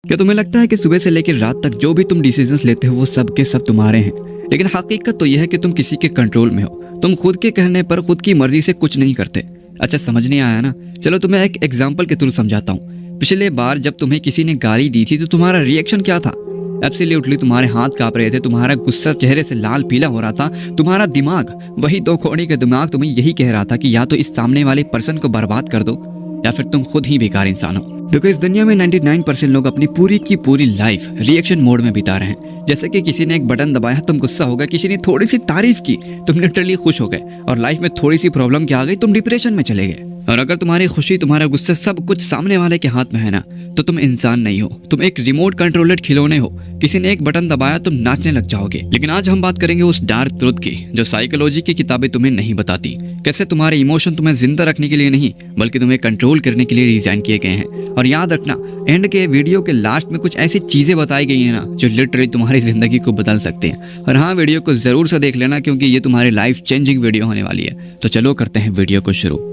क्या तुम्हें लगता है कि सुबह से लेकर रात तक जो भी तुम डिसीजंस लेते हो वो सब के सब तुम्हारे हैं? लेकिन हकीकत तो यह है कि तुम किसी के कंट्रोल में हो। तुम खुद के कहने पर खुद की मर्जी से कुछ नहीं करते। अच्छा, समझ नहीं आया ना? चलो तुम्हें एक एग्जाम्पल के थ्रू समझाता हूँ। पिछले बार जब तुम्हें किसी ने गाली दी थी तो तुम्हारा रिएक्शन क्या था? एब्सोल्युटली तुम्हारे हाथ कांप रहे थे, तुम्हारा गुस्सा चेहरे से लाल पीला हो रहा था। तुम्हारा दिमाग, वही दो कौड़ी का दिमाग तुम्हें यही कह रहा था कि या तो इस सामने वाले पर्सन को बर्बाद कर दो या फिर तुम खुद ही बेकार इंसान हो। देखो, इस दुनिया में 99% लोग अपनी पूरी की पूरी लाइफ रिएक्शन मोड में बिता रहे हैं। जैसे कि किसी ने एक बटन दबाया, तुम गुस्सा हो गए। किसी ने थोड़ी सी तारीफ की, तुम लिटरली खुश हो गए। और लाइफ में थोड़ी सी प्रॉब्लम क्या आ गई, तुम डिप्रेशन में चले गए। और अगर तुम्हारी खुशी, तुम्हारा गुस्सा सब कुछ सामने वाले के हाथ में है ना, तो तुम इंसान नहीं हो, तुम एक रिमोट कंट्रोल्ड खिलौने हो। किसी ने एक बटन दबाया, तुम नाचने लग जाओगे। लेकिन आज हम बात करेंगे उस डार्क ट्रुथ की जो साइकोलॉजी की किताबें तुम्हें नहीं बताती। कैसे तुम्हारे इमोशन तुम्हें जिंदा रखने के लिए नहीं बल्कि तुम्हें कंट्रोल करने के लिए डिजाइन किए गए हैं। और याद रखना, एंड के वीडियो के लास्ट में कुछ ऐसी चीजें बताई गई हैं ना जो लिटरली तुम्हारी जिंदगी को बदल सकते हैं। और हाँ, वीडियो को जरूर से देख लेना क्योंकि ये तुम्हारी लाइफ चेंजिंग वीडियो होने वाली है। तो चलो करते हैं वीडियो को शुरू।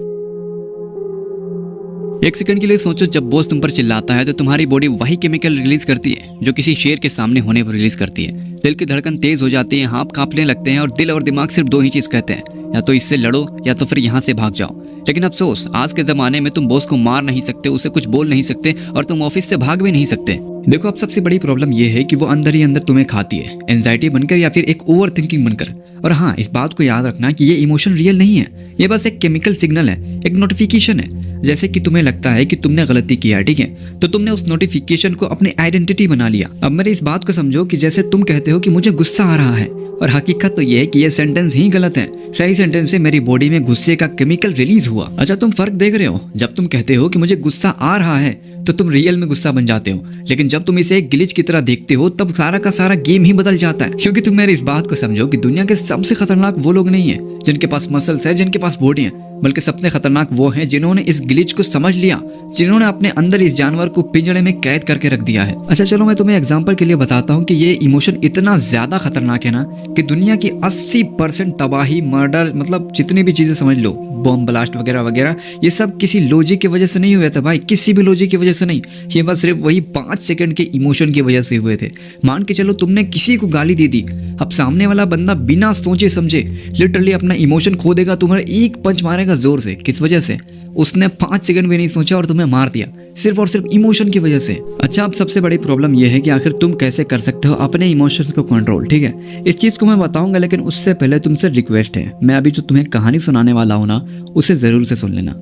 एक सेकंड के लिए सोचो, जब बॉस तुम पर चिल्लाता है तो तुम्हारी बॉडी वही केमिकल रिलीज करती है जो किसी शेर के सामने होने पर रिलीज करती है। दिल की धड़कन तेज हो जाती है, हाथ कांपने लगते हैं और दिल और दिमाग सिर्फ दो ही चीज कहते हैं, या तो इससे लड़ो या तो फिर यहाँ से भाग जाओ। लेकिन अफसोस, आज के जमाने में तुम बॉस को मार नहीं सकते, उसे कुछ बोल नहीं सकते और तुम ऑफिस से भाग भी नहीं सकते। देखो, अब सबसे बड़ी प्रॉब्लम यह है कि वो अंदर ही अंदर तुम्हें खाती है, एंजाइटी बनकर या फिर एक ओवर थिंकिंग बनकर। और हाँ, इस बात को याद रखना कि ये इमोशन रियल नहीं है, ये बस एक केमिकल सिग्नल है, एक नोटिफिकेशन है। जैसे कि तुम्हें लगता है कि तुमने गलती किया, ठीक है, तो तुमने उस नोटिफिकेशन को अपनी आइडेंटिटी बना लिया। अब मेरे इस बात को समझो कि जैसे तुम कहते हो कि मुझे गुस्सा आ रहा है, और हकीकत तो यह है कि यह सेंटेंस ही गलत है। सही सेंटेंस है, मेरी बॉडी में गुस्से का केमिकल रिलीज हुआ। अच्छा, तुम फर्क देख रहे हो? जब तुम कहते हो कि मुझे गुस्सा आ रहा है तो तुम रियल में गुस्सा बन जाते हो, लेकिन जब तुम इसे एक ग्लिच की तरह देखते हो तब सारा का सारा गेम ही बदल जाता है। क्योंकि तुम मेरी इस बात को समझो कि दुनिया के सबसे खतरनाक वो लोग नहीं है जिनके पास मसल्स है, जिनके पास बॉडी है, बल्कि सबसे खतरनाक वो हैं जिन्होंने इस ग्लिच को समझ लिया, जिन्होंने अपने अंदर इस जानवर को पिंजड़े में कैद करके रख दिया है। अच्छा चलो, मैं तुम्हें एग्जांपल के लिए बताता हूँ कि ये इमोशन इतना ज्यादा खतरनाक है ना कि दुनिया की 80% तबाही, मर्डर, मतलब जितनी भी चीजें समझ लो, बॉम्ब ब्लास्ट वगैरह वगैरह, ये सब किसी लॉजिक की वजह से नहीं हुए थे भाई, किसी भी लॉजिक की वजह से नहीं। ये बस सिर्फ वही 5 सेकंड के इमोशन की वजह से हुए थे। मान के चलो तुमने किसी को गाली दे दी, अब सामने वाला बंदा बिना सोचे समझे लिटरली अपना इमोशन खो देगा, तुम्हारा एक पंच मारेगा जोर से। किस वजह से? उसने 5 सेकंड भी नहीं सोचा और तुम्हें मार दिया, सिर्फ और सिर्फ इमोशन की वजह से। अच्छा, अब सबसे बड़ी प्रॉब्लम यह है कि आखिर तुम कैसे कर सकते हो अपने इमोशंस को कंट्रोल, ठीक है? इस चीज को मैं बताऊंगा, लेकिन उससे पहले तुमसे रिक्वेस्ट है, मैं अभी जो तुम्हें कहानी सुनाने वाला हूं ना, उसे जरूर से सुन लेना।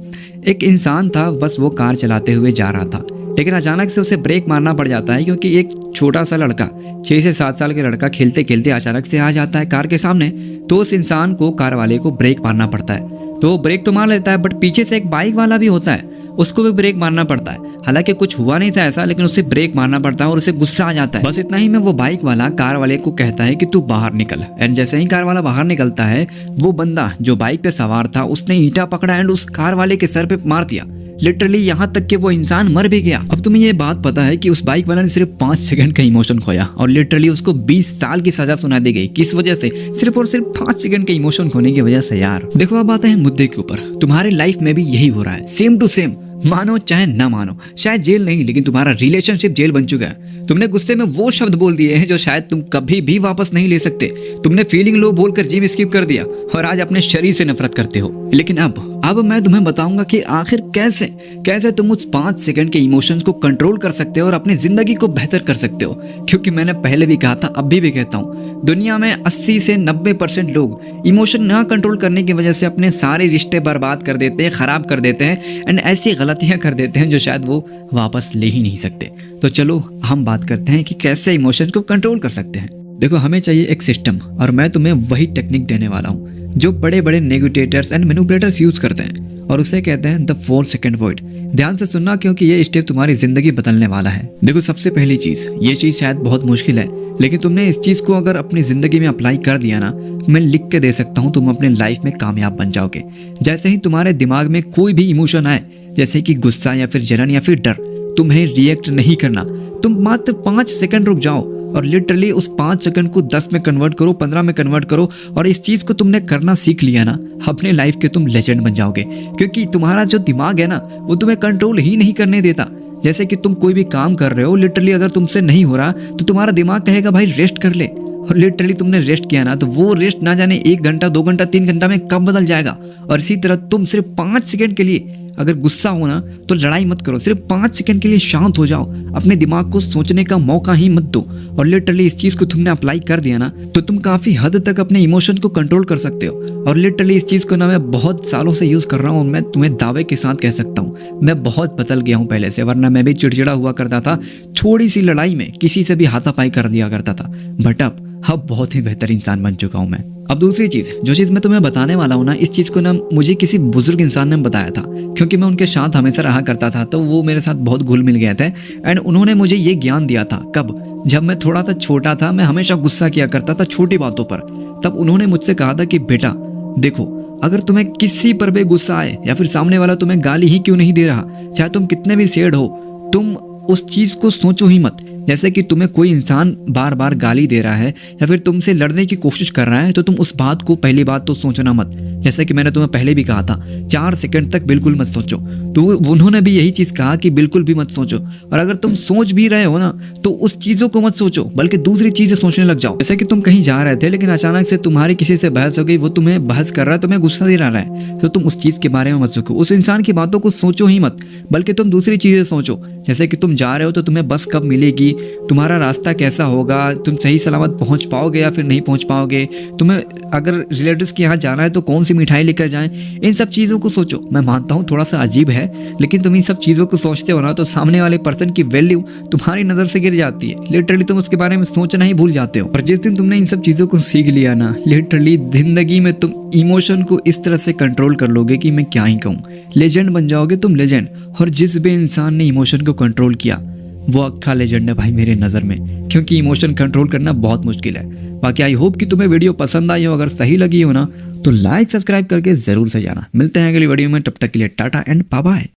एक इंसान था, बस वो कार चलाते हुए जा रहा था, लेकिन अचानक से उसे ब्रेक मारना पड़ जाता है क्योंकि एक छोटा सा लड़का, 6 से 7 साल के लड़का खेलते खेलते अचानक से आ जाता है कार के सामने। तो उस इंसान को, कार वाले को ब्रेक मारना पड़ता है। तो ब्रेक तो मार लेता है, बट पीछे से एक बाइक वाला भी होता है, उसको भी ब्रेक मारना पड़ता है। हालांकि कुछ हुआ नहीं था ऐसा, लेकिन उसे ब्रेक मारना पड़ता है और उसे गुस्सा आ जाता है। बस इतना ही में वो बाइक वाला कार वाले को कहता है कि तू बाहर निकल। एंड जैसे ही कार वाला बाहर निकलता है, वो बंदा जो बाइक पे सवार था उसने ईंटा पकड़ा एंड उस कार वाले के सर पे मार दिया, लिटरली यहाँ तक कि वो इंसान मर भी गया। अब तुम्हें ये बात पता है कि उस बाइक वाले ने सिर्फ 5 सेकंड का इमोशन खोया और लिटरली उसको 20 साल की सजा सुना दी गई। किस वजह से? सिर्फ और सिर्फ 5 सेकंड के इमोशन खोने की वजह से। यार देखो, अब आते हैं मुद्दे के ऊपर। तुम्हारी लाइफ में भी यही हो रहा है, सेम टू सेम। मानो चाहे ना मानो, शायद जेल नहीं लेकिन तुम्हारा रिलेशनशिप जेल बन चुका है। तुमने गुस्से में वो शब्द बोल दिए हैं जो शायद तुम कभी भी वापस नहीं ले सकते। तुमने फीलिंग लो बोलकर जिम स्किप कर दिया और आज अपने शरीर से नफरत करते हो। लेकिन अब मैं तुम्हें बताऊंगा कि आखिर कैसे तुम उस 5 सेकंड के इमोशंस को कंट्रोल कर सकते हो और अपनी जिंदगी को बेहतर कर सकते हो। क्योंकि मैंने पहले भी कहा था, अभी भी कहता हूँ, दुनिया में 80 से 90% लोग इमोशन ना कंट्रोल करने की वजह से अपने सारे रिश्ते बर्बाद कर देते हैं, खराब कर देते हैं एंड ऐसी गलतियां कर देते हैं जो शायद वो वापस ले ही नहीं सकते। तो चलो हम बात करते हैं कि कैसे इमोशन को कंट्रोल कर सकते हैं। देखो, हमें चाहिए एक सिस्टम, और मैं तुम्हें वही टेक्निक देने वाला हूँ जो बड़े बड़े नेगोटिएटर्स एंड मैनिपुलेटर्स यूज करते हैं, और उसे कहते हैं द 4 सेकंड वर्ड। ध्यान से सुनना क्योंकि ये स्टेप तुम्हारी जिंदगी बदलने वाला है। देखो, सबसे पहली चीज, ये चीज शायद बहुत मुश्किल है, लेकिन तुमने इस चीज को अगर अपनी जिंदगी में अप्लाई कर दिया ना, मैं लिख के दे सकता हूँ, तुम अपने लाइफ में कामयाब बन जाओगे। जैसे ही तुम्हारे दिमाग में कोई भी इमोशन आए, जैसे कि गुस्सा या फिर जलन या फिर डर, तुम्हें रिएक्ट नहीं करना। तुम मात्र 5 सेकंड रुक जाओ और लिटरली उस 5 सेकंड को 10 में कन्वर्ट करो, 15 में कन्वर्ट करो, और इस चीज को तुमने करना सीख लिया ना, अपने लाइफ के तुम लेजेंड बन जाओगे। क्योंकि तुम्हारा जो दिमाग है ना, वो तुम्हें कंट्रोल ही नहीं करने देता। जैसे कि तुम कोई भी काम कर रहे हो, लिटरली अगर तुमसे नहीं हो रहा तो तुम्हारा दिमाग कहेगा भाई रेस्ट कर ले, और लिटरली तुमने रेस्ट किया ना तो वो रेस्ट ना जाने 1 घंटा 2 घंटा 3 घंटा में कब बदल जाएगा। और इसी तरह तुम सिर्फ 5 सेकंड के लिए अगर गुस्सा हो ना तो लड़ाई मत करो, सिर्फ 5 सेकंड के लिए शांत हो जाओ, अपने दिमाग को सोचने का मौका ही मत दो। और लिटरली इस चीज को तुमने अप्लाई कर दिया ना तो तुम काफी हद तक अपने इमोशन को कंट्रोल कर सकते हो। और लिटरली इस चीज को ना मैं बहुत सालों से यूज कर रहा हूँ, मैं तुम्हें दावे के साथ कह सकता हूँ मैं बहुत बदल गया हूँ पहले से, वरना मैं भी चिड़चिड़ा हुआ करता था, थोड़ी सी लड़ाई में किसी से भी हाथापाई कर दिया करता था। बट अब बहुत ही बेहतर इंसान बन चुका हूँ मैं। अब दूसरी चीज, जो चीज मैं तुम्हें बताने वाला हूँ ना, इस चीज को ना मुझे किसी बुजुर्ग इंसान ने बताया था, क्योंकि मैं उनके साथ हमेशा रहा करता था तो वो मेरे साथ बहुत घुल मिल गए थे। एंड उन्होंने मुझे ये ज्ञान दिया था कब, जब मैं थोड़ा सा छोटा था, मैं हमेशा गुस्सा किया करता था छोटी बातों पर। तब उन्होंने मुझसे कहा था कि बेटा देखो, अगर तुम्हें किसी पर भी गुस्सा आए या फिर सामने वाला तुम्हें गाली ही क्यों नहीं दे रहा, चाहे तुम कितने भी सैड हो, तुम उस चीज को सोचो ही मत। जैसे कि तुम्हें कोई इंसान बार बार गाली दे रहा है या फिर तुमसे लड़ने की कोशिश कर रहा है तो तुम उस बात को पहली बात तो सोचना मत। जैसे कि मैंने तुम्हें पहले भी कहा था 4 सेकंड तक बिल्कुल मत सोचो, तो उन्होंने भी यही चीज कहा कि बिल्कुल भी मत सोचो। और अगर तुम सोच भी रहे हो ना तो उस चीजों को मत सोचो, बल्कि दूसरी चीजें सोचने लग जाओ। जैसे कि तुम कहीं जा रहे थे लेकिन अचानक से तुम्हारी किसी से बहस हो गई, वो तुम्हें बहस कर रहा है, तुम्हें गुस्सा दे रहा है, तो तुम उस चीज के बारे में मत सोचो, उस इंसान की बातों को सोचो ही मत, बल्कि तुम दूसरी चीजें सोचो। जैसे कि तुम जा रहे हो तो तुम्हें बस कब मिलेगी, तुम्हारा रास्ता कैसा होगा, तुम सही सलामत पहुंच पाओगे या फिर नहीं पहुंच पाओगे, तुम्हें अगर रिलेटिव्स के यहाँ जाना है तो कौन सी मिठाई लेकर जाएं, इन सब चीज़ों को सोचो। मैं मानता हूँ थोड़ा सा अजीब है, लेकिन तुम इन सब चीज़ों को सोचते हो ना तो सामने वाले पर्सन की वैल्यू तुम्हारी नज़र से गिर जाती है। लिटरली तुम उसके बारे में सोचना ही भूल जाते हो। और जिस दिन तुमने इन सब चीज़ों को सीख लिया ना, लिटरली जिंदगी में तुम इमोशन को इस तरह से कंट्रोल कर लोगे कि मैं क्या ही कहूँ, लेजेंड बन जाओगे तुम, लेजेंड। और जिस भी इंसान ने इमोशन को कंट्रोल किया वो अक्खा लेजेंड है भाई मेरे नज़र में, क्योंकि इमोशन कंट्रोल करना बहुत मुश्किल है। बाकी आई होप कि तुम्हें वीडियो पसंद आई हो, अगर सही लगी हो ना तो लाइक सब्सक्राइब करके जरूर से जाना। मिलते हैं अगली वीडियो में, तब तक के लिए टाटा एंड बाय बाय।